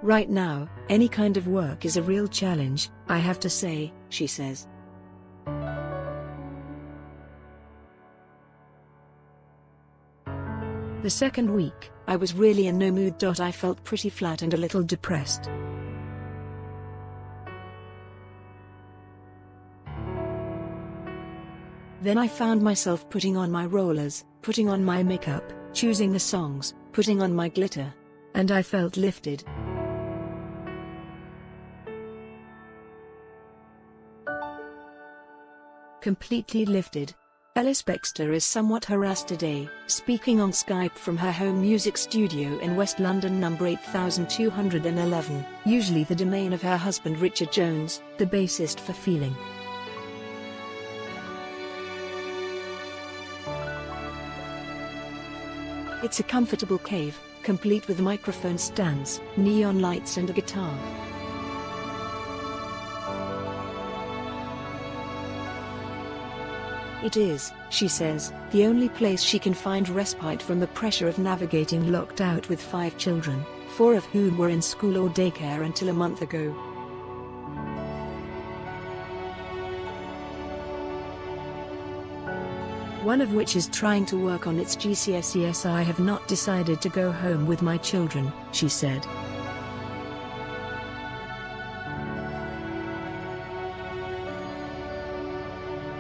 Right now, any kind of work is a real challenge, I have to say, she says. The second week, I was really in no mood. I felt pretty flat and a little depressed. Then I found myself putting on my rollers, putting on my makeup, choosing the songs, putting on my glitter. And I felt lifted. Completely lifted. Ellis-Bextor is somewhat harassed today, speaking on Skype from her home music studio in West London number 8211, usually the domain of her husband Richard Jones, the bassist for Feeling. It's a comfortable cave, complete with microphone stands, neon lights and a guitar. It is, she says, the only place she can find respite from the pressure of navigating locked out with 5 children, 4 of whom were in school or daycare until a month ago. One of which is trying to work on its GCSEs. I have not decided to go home with my children, she said.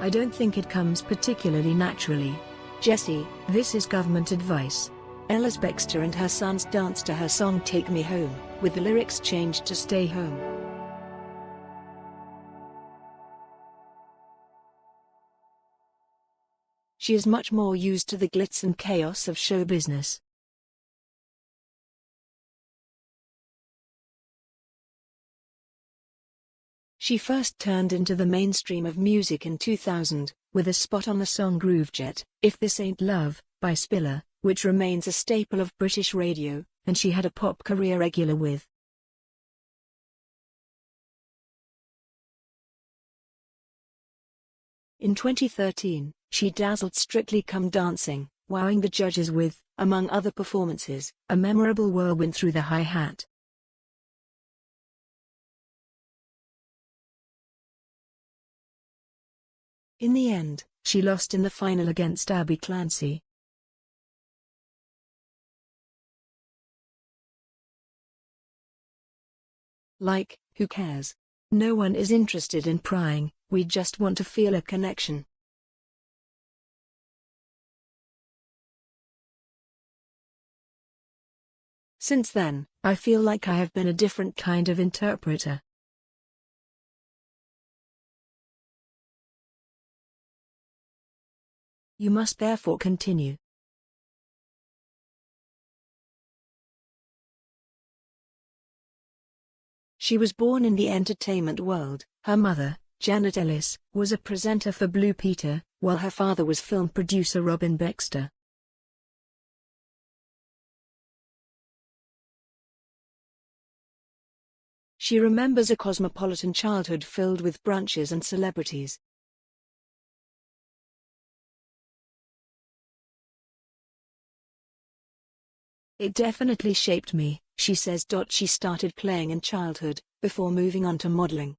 I don't think it comes particularly naturally. Jessie, this is government advice. Ellis-Bextor and her sons danced to her song Take Me Home, with the lyrics changed to Stay Home. She is much more used to the glitz and chaos of show business. She first turned into the mainstream of music in 2000, with a spot on the song Groovejet, If This Ain't Love, by Spiller, which remains a staple of British radio, and she had a pop career regular with. In 2013, she dazzled Strictly Come Dancing, wowing the judges with, among other performances, a memorable whirlwind through the hi-hat. In the end, she lost in the final against Abby Clancy. Like, who cares? No one is interested in prying, we just want to feel a connection. Since then, I feel like I have been a different kind of interpreter. You must therefore continue. She was born in the entertainment world. Her mother, Janet Ellis, was a presenter for Blue Peter, while her father was film producer Robin Bextor. She remembers a cosmopolitan childhood filled with brunches and celebrities. It definitely shaped me, she says. She started playing in childhood, before moving on to modeling.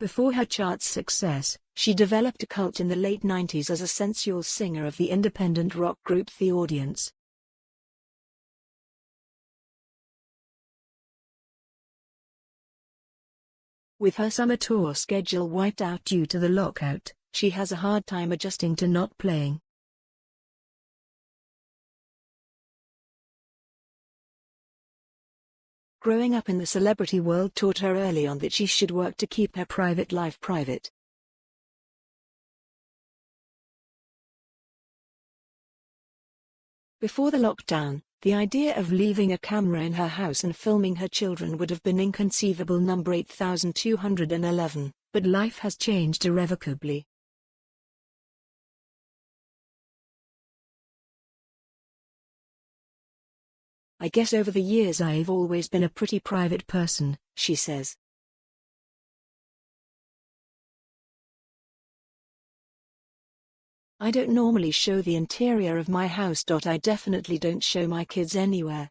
Before her charts success, she developed a cult in the late 90s as a sensual singer of the independent rock group The Audience. With her summer tour schedule wiped out due to the lockout, she has a hard time adjusting to not playing. Growing up in the celebrity world taught her early on that she should work to keep her private life private. Before the lockdown, the idea of leaving a camera in her house and filming her children would have been inconceivable. Number 8211, but life has changed irrevocably. I guess over the years I've always been a pretty private person, she says. I don't normally show the interior of my house. I definitely don't show my kids anywhere.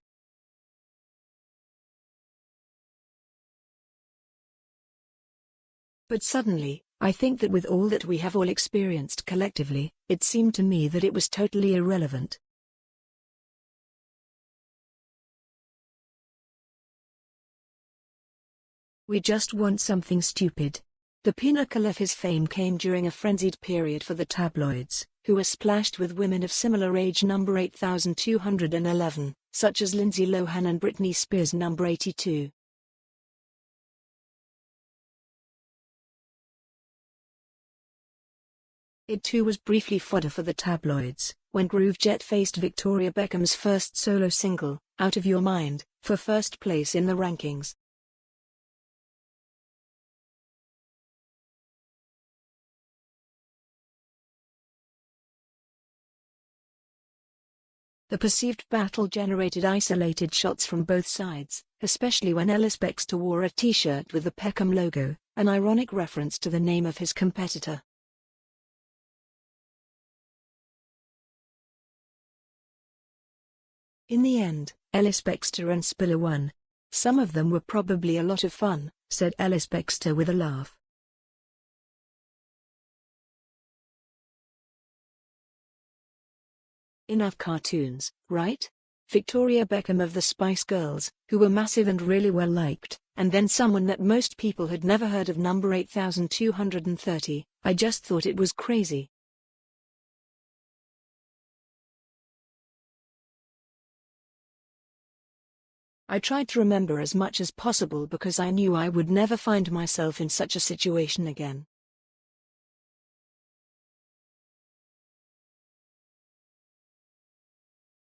But suddenly, I think that with all that we have all experienced collectively, it seemed to me that it was totally irrelevant. We just want something stupid. The pinnacle of his fame came during a frenzied period for the tabloids, who were splashed with women of similar age. Number 8211, such as Lindsay Lohan and Britney Spears. Number 82. It too was briefly fodder for the tabloids, when Groovejet faced Victoria Beckham's first solo single, Out of Your Mind, for first place in the rankings. The perceived battle generated isolated shots from both sides, especially when Ellis-Bextor wore a t-shirt with the Peckham logo, an ironic reference to the name of his competitor. In the end, Ellis-Bextor and Spiller won. Some of them were probably a lot of fun, said Ellis-Bextor with a laugh. Enough cartoons, right? Victoria Beckham of the Spice Girls, who were massive and really well liked, and then someone that most people had never heard of. Number 8230, I just thought it was crazy. I tried to remember as much as possible because I knew I would never find myself in such a situation again.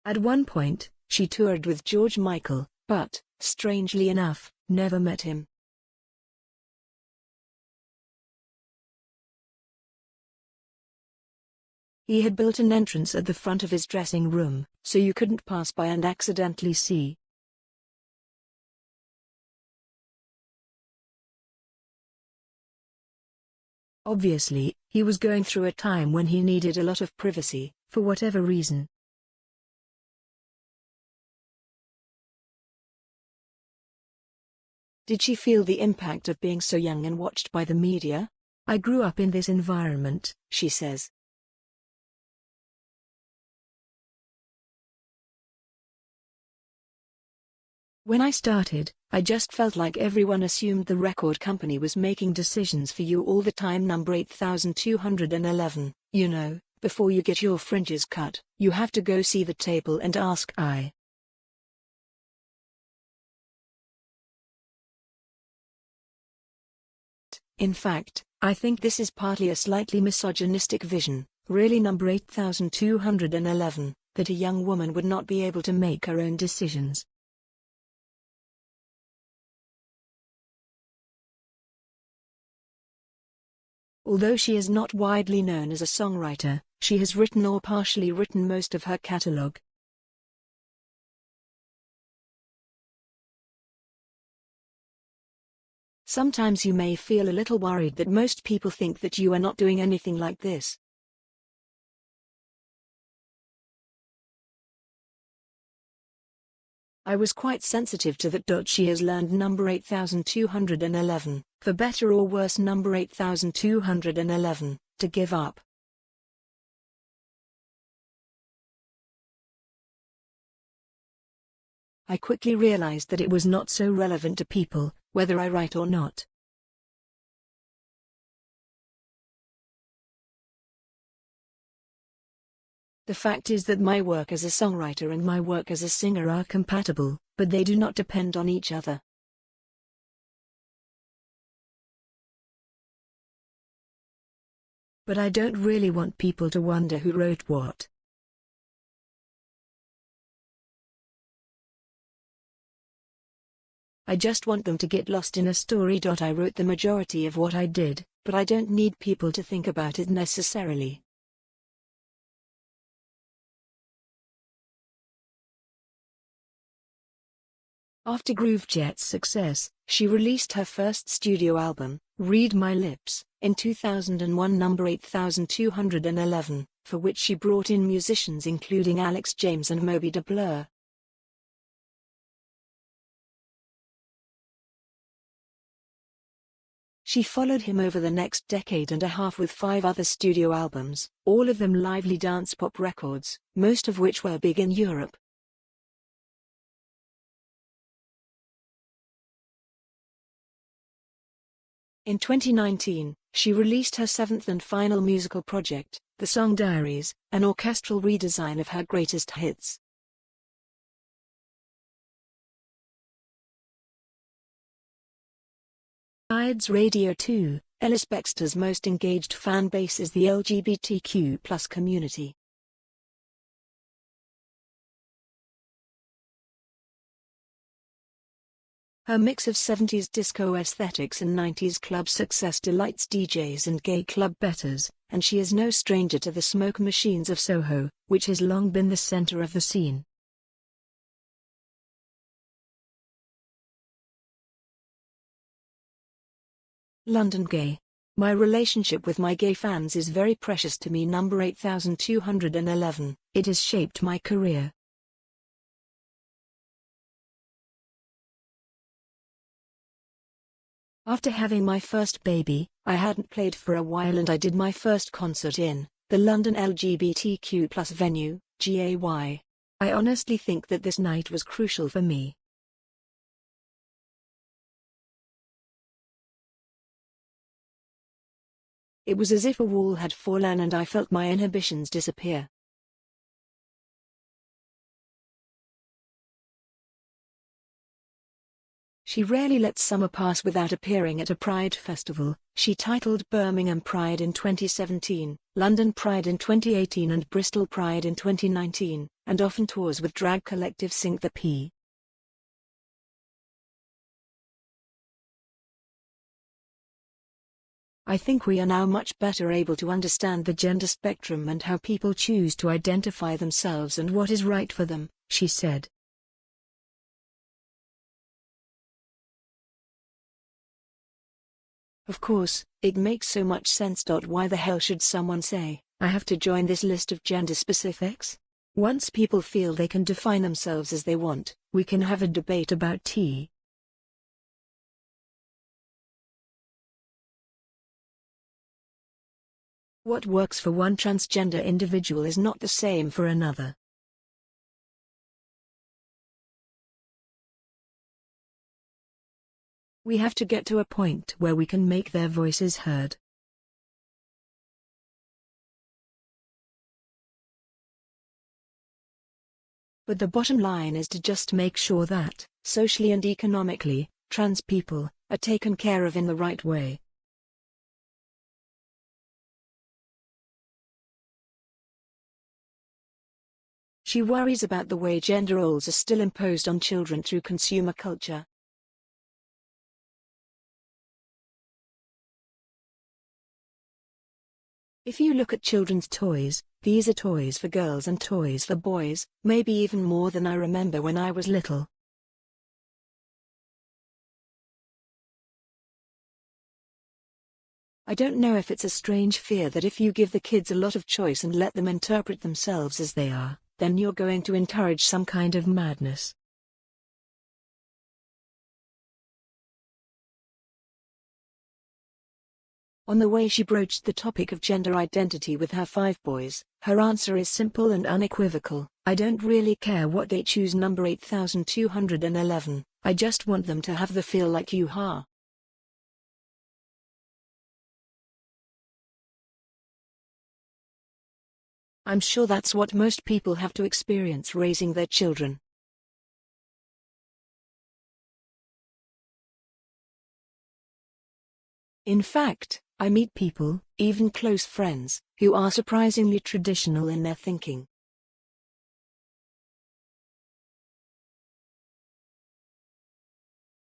At one point, she toured with George Michael, but, strangely enough, never met him. He had built an entrance at the front of his dressing room, so you couldn't pass by and accidentally see. Obviously, he was going through a time when he needed a lot of privacy, for whatever reason. Did she feel the impact of being so young and watched by the media? I grew up in this environment, she says. When I started, I just felt like everyone assumed the record company was making decisions for you all the time. Number 8211, you know, before you get your fringes cut, you have to go see the table and ask I. In fact, I think this is partly a slightly misogynistic vision, really. Number 8211, that a young woman would not be able to make her own decisions. Although she is not widely known as a songwriter, she has written or partially written most of her catalogue. Sometimes you may feel a little worried that most people think that you are not doing anything like this. I was quite sensitive to that. She has learned. Number 8211, for better or worse. Number 8211, to give up. I quickly realized that it was not so relevant to people, whether I write or not. The fact is that my work as a songwriter and my work as a singer are compatible, but they do not depend on each other. But I don't really want people to wonder who wrote what. I just want them to get lost in a story. I wrote the majority of what I did, but I don't need people to think about it necessarily. After Groovejet's success, she released her first studio album, Read My Lips, In 2001, number 8211, for which she brought in musicians including Alex James and Moby de Blur. She followed him over the next decade and a half with 5 other studio albums, all of them lively dance pop records, most of which were big in Europe. In 2019, she released her 7th and final musical project, The Song Diaries, an orchestral redesign of her greatest hits. Besides Radio 2, Ellis-Bextor's most engaged fan base is the LGBTQ+ community. Her mix of 70s disco aesthetics and 90s club success delights DJs and gay club bettors, and she is no stranger to the smoke machines of Soho, which has long been the center of the scene. London Gay. My relationship with my gay fans is very precious to me. Number 8211. It has shaped my career. After having my first baby, I hadn't played for a while and I did my first concert in the London LGBTQ+ venue, GAY. I honestly think that this night was crucial for me. It was as if a wall had fallen and I felt my inhibitions disappear. She rarely lets summer pass without appearing at a Pride festival. She titled Birmingham Pride in 2017, London Pride in 2018 and Bristol Pride in 2019, and often tours with drag collective Sink the P. I think we are now much better able to understand the gender spectrum and how people choose to identify themselves and what is right for them, she said. Of course, it makes so much sense. Why the hell should someone say, I have to join this list of gender specifics? Once people feel they can define themselves as they want, we can have a debate about tea. What works for one transgender individual is not the same for another. We have to get to a point where we can make their voices heard. But the bottom line is to just make sure that, socially and economically, trans people are taken care of in the right way. She worries about the way gender roles are still imposed on children through consumer culture. If you look at children's toys, these are toys for girls and toys for boys, maybe even more than I remember when I was little. I don't know if it's a strange fear that if you give the kids a lot of choice and let them interpret themselves as they are, then you're going to encourage some kind of madness. On the way she broached the topic of gender identity with her 5 boys, her answer is simple and unequivocal. I don't really care what they choose. Number 8211, I just want them to have the feel like you are. I'm sure that's what most people have to experience raising their children. In fact, I meet people, even close friends, who are surprisingly traditional in their thinking.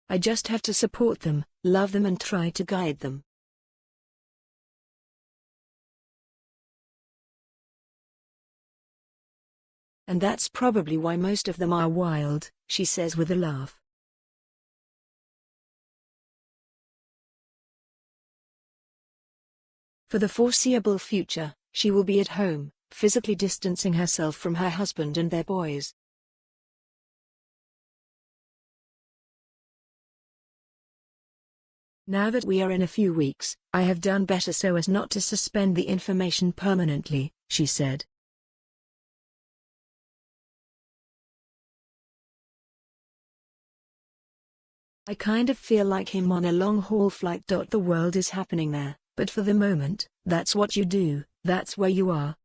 I just have to support them, love them and try to guide them. And that's probably why most of them are wild, she says with a laugh. For the foreseeable future, she will be at home, physically distancing herself from her husband and their boys. Now that we are in a few weeks, I have done better so as not to suspend the information permanently, she said. I kind of feel like him on a long-haul flight. The world is happening there, but for the moment, that's what you do, that's where you are,